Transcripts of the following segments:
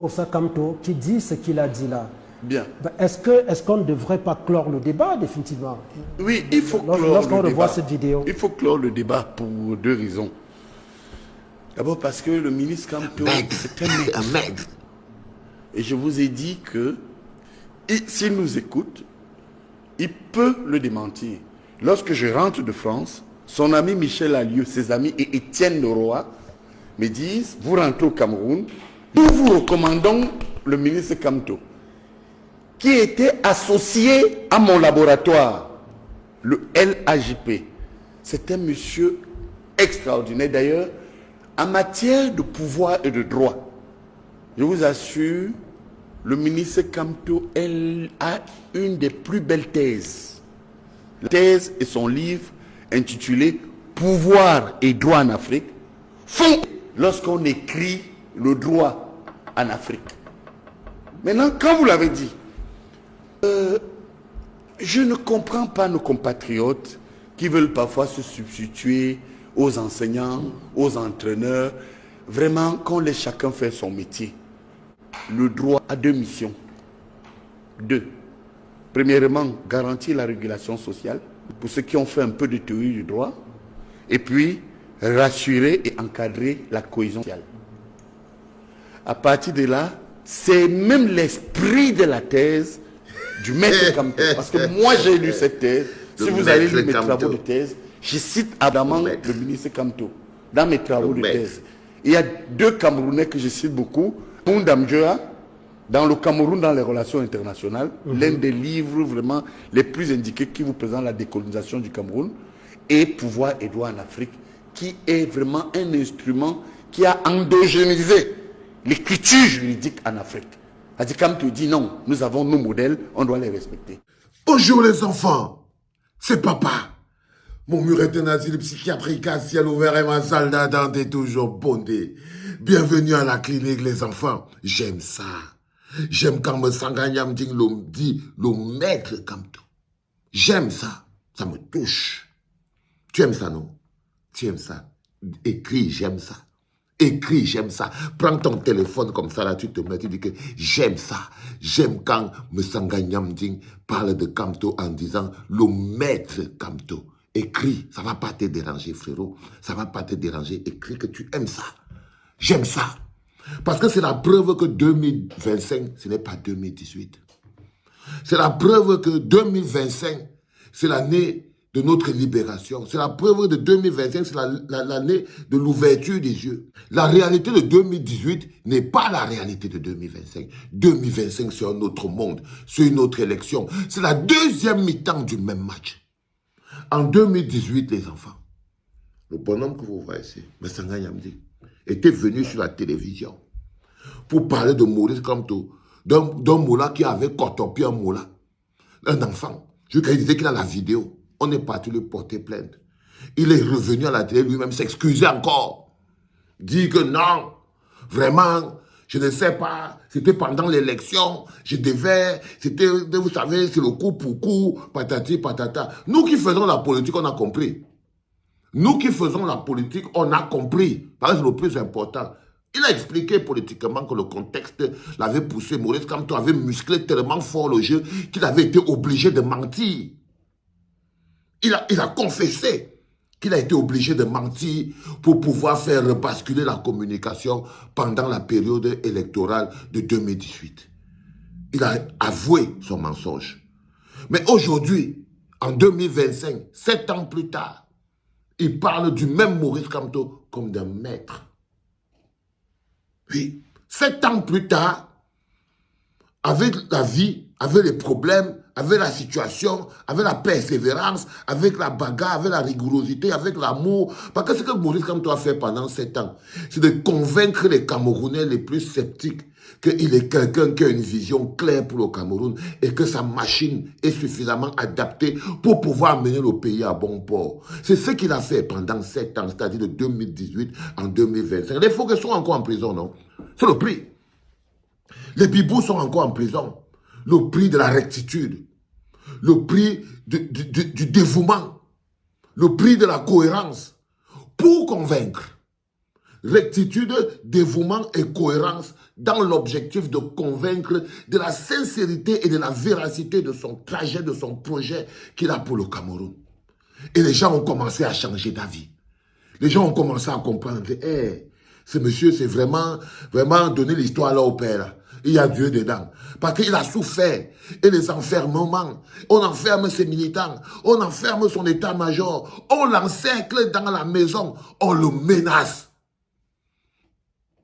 Ossa Kamto qui dit ce qu'il a dit là. Bien. Ben, est-ce qu'on ne devrait pas clore le débat définitivement? Oui, il faut clore lorsqu'on le revoit débat. cette vidéo. Il faut clore le débat pour deux raisons. D'abord parce que le ministre Kamto, c'est un maître. Et je vous ai dit que s'il nous écoute, il peut le démentir. Lorsque je rentre de France, son ami Michel Allieu, ses amis et Étienne Leroy me disent, vous rentrez au Cameroun, nous vous recommandons le ministre Kamto, qui était associé à mon laboratoire, le LAJP. C'est un monsieur extraordinaire. D'ailleurs, en matière de pouvoir et de droit, je vous assure, le ministre Kamto, elle a une des plus belles thèses. La thèse et son livre intitulé « Pouvoir et droit en Afrique » font lorsqu'on écrit le droit en Afrique. Maintenant, quand vous l'avez dit, je ne comprends pas nos compatriotes qui veulent parfois se substituer aux enseignants, aux entraîneurs. Vraiment, qu'on laisse chacun faire son métier. Le droit a deux missions. Deux. Premièrement, garantir la régulation sociale pour ceux qui ont fait un peu de théorie du droit. Et puis, rassurer et encadrer la cohésion sociale. À partir de là, c'est même l'esprit de la thèse du maître Kamto. Parce que moi, j'ai lu cette thèse. Si vous allez lire mes travaux de thèse, je cite ardemment le ministre Kamto dans mes travaux de thèse. Il y a deux Camerounais que je cite beaucoup. Ndamjoa, dans le Cameroun, dans les relations internationales, l'un des livres vraiment les plus indiqués qui vous présente la décolonisation du Cameroun, et Pouvoir et droit en Afrique, qui est vraiment un instrument qui a endogénisé l'écriture juridique en Afrique. Adikam te dit non, nous avons nos modèles, on doit les respecter. Bonjour les enfants, c'est papa. Mon mur est un asile psychiatrique à ciel ouvert et ma salle d'attente est toujours bondée. Bienvenue à la clinique les enfants, j'aime ça. J'aime quand me sanganyam dit le maître Kamto. J'aime ça, ça me touche. Tu aimes ça non? Tu aimes ça? Écris, j'aime ça. Écris, j'aime ça. Prends ton téléphone comme ça, là, tu te mets, tu dis que j'aime ça. J'aime quand Messanga Nyamding parle de Kamto en disant le maître Kamto. Écris, ça ne va pas te déranger, frérot. Ça ne va pas te déranger. Écris que tu aimes ça. J'aime ça. Parce que c'est la preuve que 2025, ce n'est pas 2018. C'est la preuve que 2025, c'est l'année de notre libération. C'est la preuve de 2025, c'est l'année de l'ouverture des yeux. La réalité de 2018 n'est pas la réalité de 2025. 2025, c'est un autre monde, c'est une autre élection. C'est la deuxième mi-temps du même match. En 2018, les enfants, le bonhomme que vous voyez ici, Messanga Nyamdi, était venu sur la télévision pour parler de Maurice Kamto, d'un moula qui avait cortompié un moula, un enfant. Je disais qu'il a la vidéo. On est parti lui porter plainte. Il est revenu à la télé lui-même s'excuser encore. Dit que non, vraiment, je ne sais pas, c'était pendant l'élection, je devais, c'était, vous savez, c'est le coup pour coup, patati patata. Nous qui faisons la politique, on a compris. Nous qui faisons la politique, on a compris. Parce que c'est le plus important. Il a expliqué politiquement que le contexte l'avait poussé. Maurice Kamto avait musclé tellement fort le jeu qu'il avait été obligé de mentir. Il a confessé qu'il a été obligé de mentir pour pouvoir faire rebasculer la communication pendant la période électorale de 2018. Il a avoué son mensonge. Mais aujourd'hui, en 2025, 7 ans plus tard, il parle du même Maurice Kamto comme d'un maître. Oui, 7 ans plus tard, avec la vie, avec les problèmes, avec la situation, avec la persévérance, avec la bagarre, avec la rigorosité, avec l'amour. Parce que ce que Maurice Kamto a fait pendant 7 ans, c'est de convaincre les Camerounais les plus sceptiques qu'il est quelqu'un qui a une vision claire pour le Cameroun et que sa machine est suffisamment adaptée pour pouvoir mener le pays à bon port. C'est ce qu'il a fait pendant 7 ans, c'est-à-dire de 2018 en 2025. Les Fouquet sont encore en prison, non? C'est le prix. Les Bibous sont encore en prison. Le prix de la rectitude, le prix du dévouement, le prix de la cohérence pour convaincre. Rectitude, dévouement et cohérence, dans l'objectif de convaincre de la sincérité et de la véracité de son trajet, de son projet qu'il a pour le Cameroun. Et les gens ont commencé à changer d'avis. Les gens ont commencé à comprendre que ce monsieur, c'est vraiment donner l'histoire là au père. Il y a Dieu dedans. Parce qu'il a souffert. Et les enfermements, on enferme ses militants, on enferme son état-major, on l'encercle dans la maison, on le menace.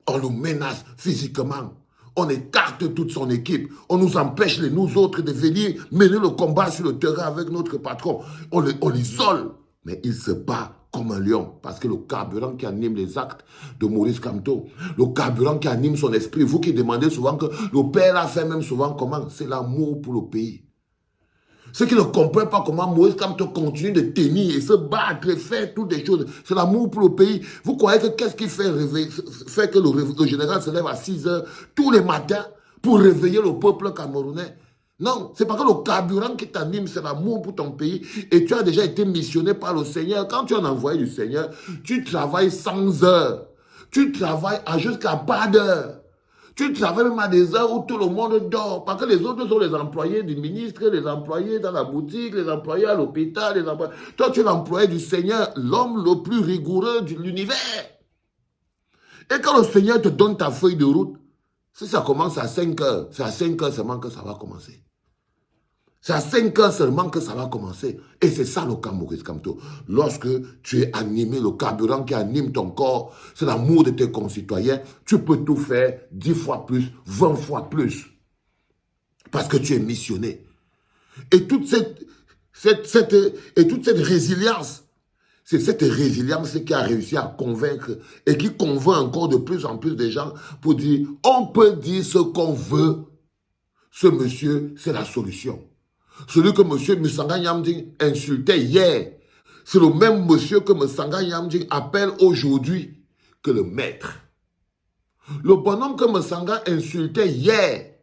On le menace physiquement. On écarte toute son équipe. On nous empêche, nous autres, de venir mener le combat sur le terrain avec notre patron. On l'isole. Mais il se bat comme un lion. Parce que le carburant qui anime les actes de Maurice Kamto, le carburant qui anime son esprit, vous qui demandez souvent que le père a fait même souvent comment? C'est l'amour pour le pays. Ceux qui ne comprennent pas comment Maurice Kamto continue de tenir et se battre et faire toutes des choses, c'est l'amour pour le pays. Vous croyez que qu'est-ce qui fait que le général se lève à 6 heures tous les matins pour réveiller le peuple camerounais? Non, c'est parce que le carburant qui t'anime, c'est l'amour pour ton pays. Et tu as déjà été missionné par le Seigneur. Quand tu es un envoyé du Seigneur, tu travailles 100 heures. Tu travailles jusqu'à pas d'heure. Tu travailles même à des heures où tout le monde dort. Parce que les autres sont les employés du ministre, les employés dans la boutique, les employés à l'hôpital, les employés... Toi, tu es l'employé du Seigneur, l'homme le plus rigoureux de l'univers. Et quand le Seigneur te donne ta feuille de route, si ça commence à 5 heures, c'est à 5 heures seulement que ça va commencer. C'est à 5 heures seulement que ça va commencer. Et c'est ça le cas Maurice Kamto. Lorsque tu es animé, le carburant qui anime ton corps, c'est l'amour de tes concitoyens, tu peux tout faire 10 fois plus, 20 fois plus. Parce que tu es missionné. Et toute cette résilience, c'est cette résilience qui a réussi à convaincre et qui convainc encore de plus en plus de gens pour dire, on peut dire ce qu'on veut. Ce monsieur, c'est la solution. Celui que M. Musanga Nyamding insultait hier, c'est le même monsieur que Musanga Nyamding appelle aujourd'hui que le maître. Le bonhomme que Musanga insultait hier,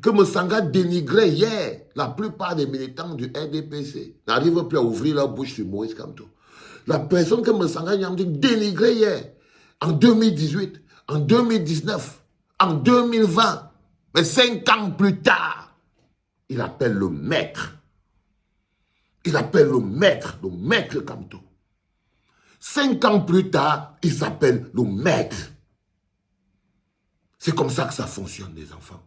que Musanga dénigrait hier, la plupart des militants du RDPC n'arrivent plus à ouvrir leur bouche sur Maurice Kamto. La personne que Musanga Nyamding dénigrait hier, en 2018, en 2019, en 2020, mais 5 ans plus tard, il appelle le maître. Il appelle le maître Kamto. 5 ans plus tard, il s'appelle le maître. C'est comme ça que ça fonctionne, les enfants.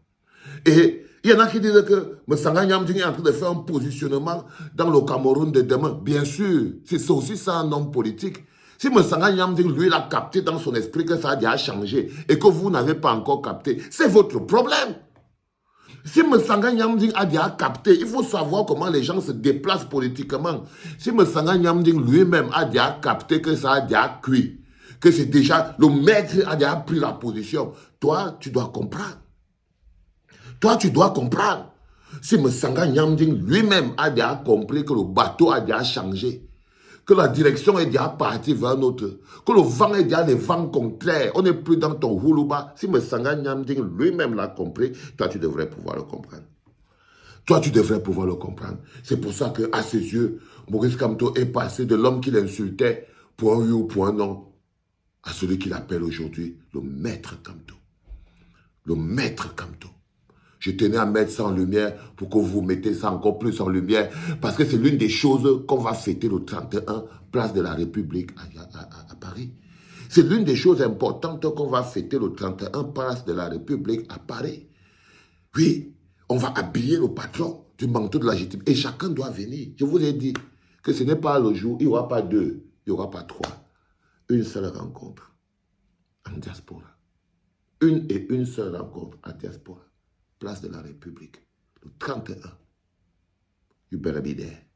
Et il y en a qui disent que Musanga Nyamding est en train de faire un positionnement dans le Cameroun de demain. Bien sûr, c'est aussi ça un homme politique. Si Musanga Nyamding, lui, l'a capté dans son esprit que ça a déjà changé et que vous n'avez pas encore capté, c'est votre problème. Si Musanga Nyamding a déjà capté, il faut savoir comment les gens se déplacent politiquement. Si Musanga Nyamding lui-même a déjà capté que ça a déjà cuit, que c'est déjà, le maître a déjà pris la position, toi, tu dois comprendre. Toi, tu dois comprendre. Si Musanga Nyamding lui-même a déjà compris que le bateau a déjà changé, que la direction est déjà partie vers un autre, que le vent est déjà les vents contraires, on n'est plus dans ton houlouba. Si Musanga Nyamding lui-même l'a compris, toi tu devrais pouvoir le comprendre. Toi tu devrais pouvoir le comprendre. C'est pour ça qu'à ses yeux, Maurice Kamto est passé de l'homme qu'il insultait pour un oui ou pour un non, à celui qu'il appelle aujourd'hui le maître Kamto. Le maître Kamto. Je tenais à mettre ça en lumière pour que vous mettez ça encore plus en lumière parce que c'est l'une des choses qu'on va fêter le 31, place de la République à Paris. C'est l'une des choses importantes qu'on va fêter le 31, place de la République à Paris. Oui, on va habiller le patron du manteau de la légitimité et chacun doit venir. Je vous ai dit que ce n'est pas le jour, il n'y aura pas 2, il n'y aura pas 3. Une seule rencontre en diaspora. Une seule rencontre en diaspora. Place de la République, le 31. You better be there.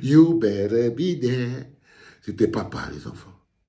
You better be there. C'était papa, les enfants.